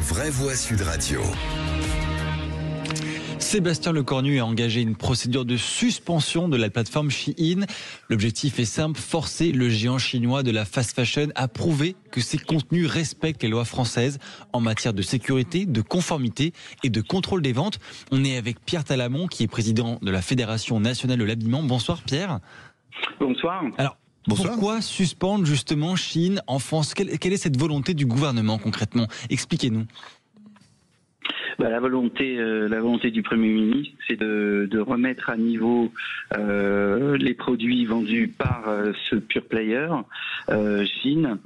vraies voix Sud Radio. Sébastien Lecornu a engagé une procédure de suspension de la plateforme Shein. L'objectif est simple, forcer le géant chinois de la fast fashion à prouver que ses contenus respectent les lois françaises en matière de sécurité, de conformité et de contrôle des ventes. On est avec Pierre Talamon, qui est président de la Fédération nationale de l'habillement. Bonsoir Pierre. Bonsoir. Alors, pourquoi suspendre justement Shein en France ? Quelle est cette volonté du gouvernement concrètement ? Expliquez-nous. La volonté du Premier ministre, c'est de remettre à niveau les produits vendus par ce pure player, Shein,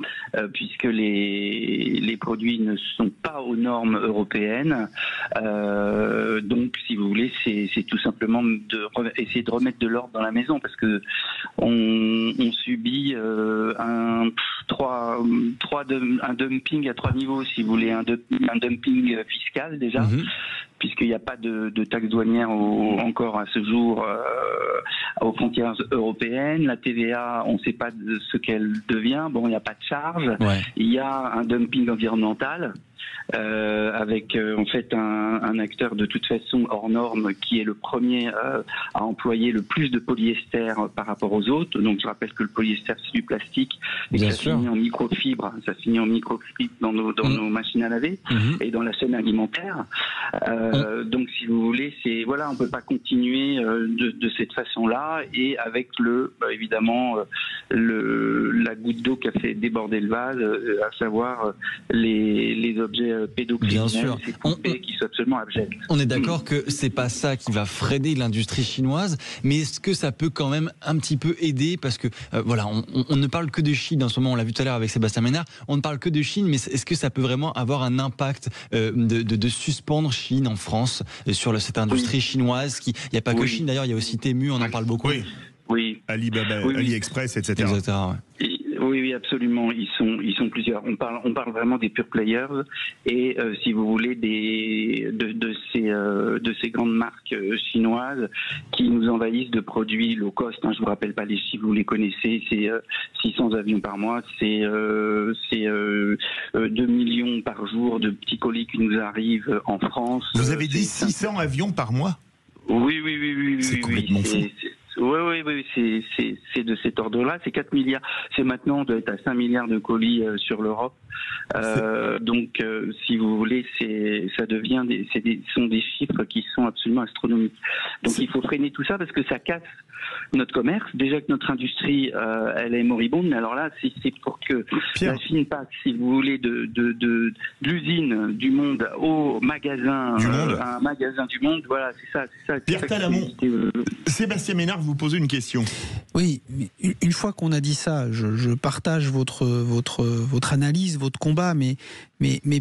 puisque les produits ne sont pas aux normes européennes. Donc, si vous voulez, c'est tout simplement essayer de remettre de l'ordre dans la maison, parce que on subit un dumping à 3 niveaux, si vous voulez, un dumping fiscal déjà. Puisqu'il n'y a pas de taxe douanière encore à ce jour aux frontières européennes. La TVA, on ne sait pas ce qu'elle devient. Bon, il n'y a pas de charge. Ouais. Il y a un dumping environnemental. Avec en fait un acteur de toute façon hors norme qui est le premier à employer le plus de polyester par rapport aux autres. Donc je rappelle que le polyester c'est du plastique et que ça finit en microfibre. Ça finit en microfibre dans nos machines à laver et dans la chaîne alimentaire. Donc si vous voulez, on peut pas continuer de cette façon-là et avec évidemment la goutte d'eau qui a fait déborder le vase, à savoir les objets pédocriminels, qui sont absolument abjects. On est d'accord que c'est pas ça qui va freiner l'industrie chinoise, mais est-ce que ça peut quand même un petit peu aider, parce que on ne parle que de Chine en ce moment, on l'a vu tout à l'heure avec Sébastien Ménard, on ne parle que de Chine, mais est-ce que ça peut vraiment avoir un impact de suspendre Chine en France sur cette industrie chinoise il n'y a pas que Chine d'ailleurs, il y a aussi Temu, on en parle beaucoup. Oui. Alibaba, AliExpress, etc. Oui, absolument. Ils sont plusieurs. On parle vraiment des pure players et si vous voulez de ces grandes marques chinoises qui nous envahissent de produits low cost. Je vous rappelle pas les chiffres, vous les connaissez. C'est 600 avions par mois, c'est 2 millions par jour de petits colis qui nous arrivent en France. Vous avez dit 600 avions par mois ? Oui. C'est complètement fou. Oui, c'est de cet ordre-là. C'est 4 milliards. C'est maintenant, on doit être à 5 milliards de colis sur l'Europe. Donc, si vous voulez, ça devient sont des chiffres qui sont absolument astronomiques. Donc, il faut freiner tout ça parce que ça casse notre commerce. Déjà que notre industrie, elle est moribonde. Mais alors là, c'est pour que la Chine passe, si vous voulez, de l'usine du monde au magasin, un magasin du monde. Voilà, c'est ça. Pierre Talamon, Sébastien Ménard vous pose une question. Oui, mais une fois qu'on a dit ça, je partage votre analyse, votre combat, mais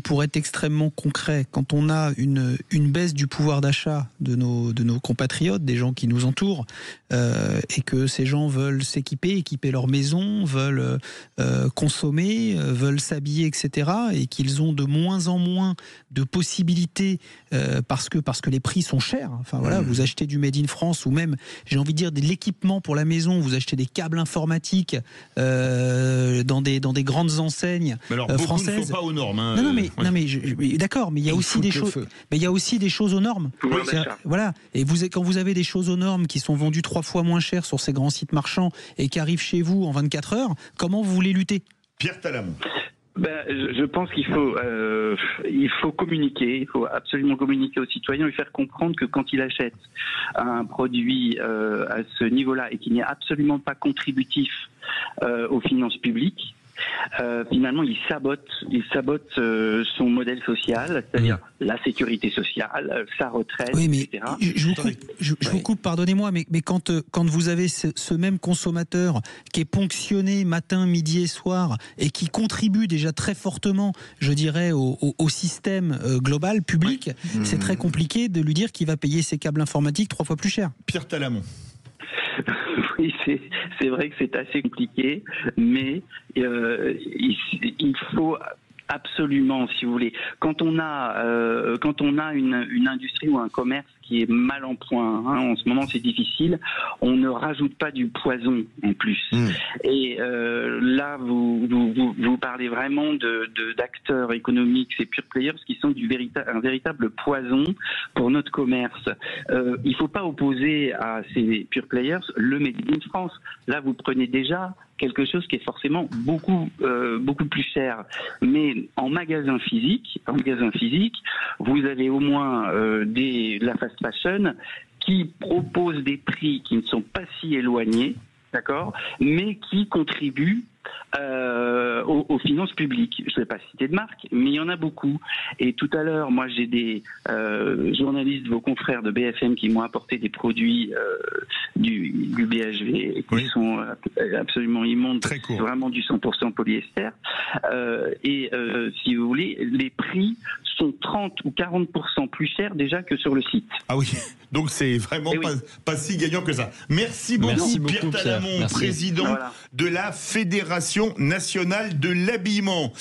pour être extrêmement concret, quand on a une baisse du pouvoir d'achat de nos compatriotes, des gens qui nous entourent, et que ces gens veulent s'équiper, équiper leur maison, veulent consommer, veulent s'habiller, etc., et qu'ils ont de moins en moins de possibilités parce que les prix sont chers. Enfin voilà, vous achetez du Made in France ou même, j'ai envie de dire, de l'équipement pour la maison, vous achetez des câbles informatiques dans des grandes enseignes françaises. Ne sont pas aux normes. Non, mais d'accord, mais il y a aussi des choses. Mais il y a aussi des choses aux normes. Voilà. Et quand vous avez des choses aux normes qui sont vendues 3 fois moins cher sur ces grands sites marchands et qui arrivent chez vous en 24 heures, comment vous voulez lutter ? Pierre Talamon. Je pense qu'il faut communiquer, il faut absolument communiquer aux citoyens et faire comprendre que quand il achète un produit à ce niveau-là et qu'il n'est absolument pas contributif aux finances publiques, finalement il sabote son modèle social, c'est-à-dire la sécurité sociale, sa retraite, etc. Je vous coupe, pardonnez-moi, mais quand vous avez ce même consommateur qui est ponctionné matin, midi et soir et qui contribue déjà très fortement, je dirais, au système global, public, c'est très compliqué de lui dire qu'il va payer ses câbles informatiques 3 fois plus cher. Pierre Talamon. Oui, c'est vrai que c'est assez compliqué, mais il faut Absolument, si vous voulez. Quand on a une industrie ou un commerce qui est mal en point, en ce moment c'est difficile, on ne rajoute pas du poison en plus. Et là, vous parlez vraiment d'acteurs économiques, ces pure players qui sont un véritable poison pour notre commerce. Il ne faut pas opposer à ces pure players le Made in France. Là, vous prenez déjà quelque chose qui est forcément beaucoup plus cher. Mais en magasin physique, vous avez au moins de la fast fashion qui propose des prix qui ne sont pas si éloignés, d'accord, mais qui contribuent aux finances publiques. Je ne vais pas citer de marque, mais il y en a beaucoup. Et tout à l'heure, moi j'ai des journalistes, vos confrères de BFM qui m'ont apporté des produits du BHV qui sont absolument immondes, très court. Vraiment du 100% polyester. Si vous voulez, les prix sont 30 ou 40% plus chers déjà que sur le site. Ah oui, donc c'est vraiment pas si gagnant que ça. Merci beaucoup, Pierre Talamon, président de la Fédération nationale de l'habillement.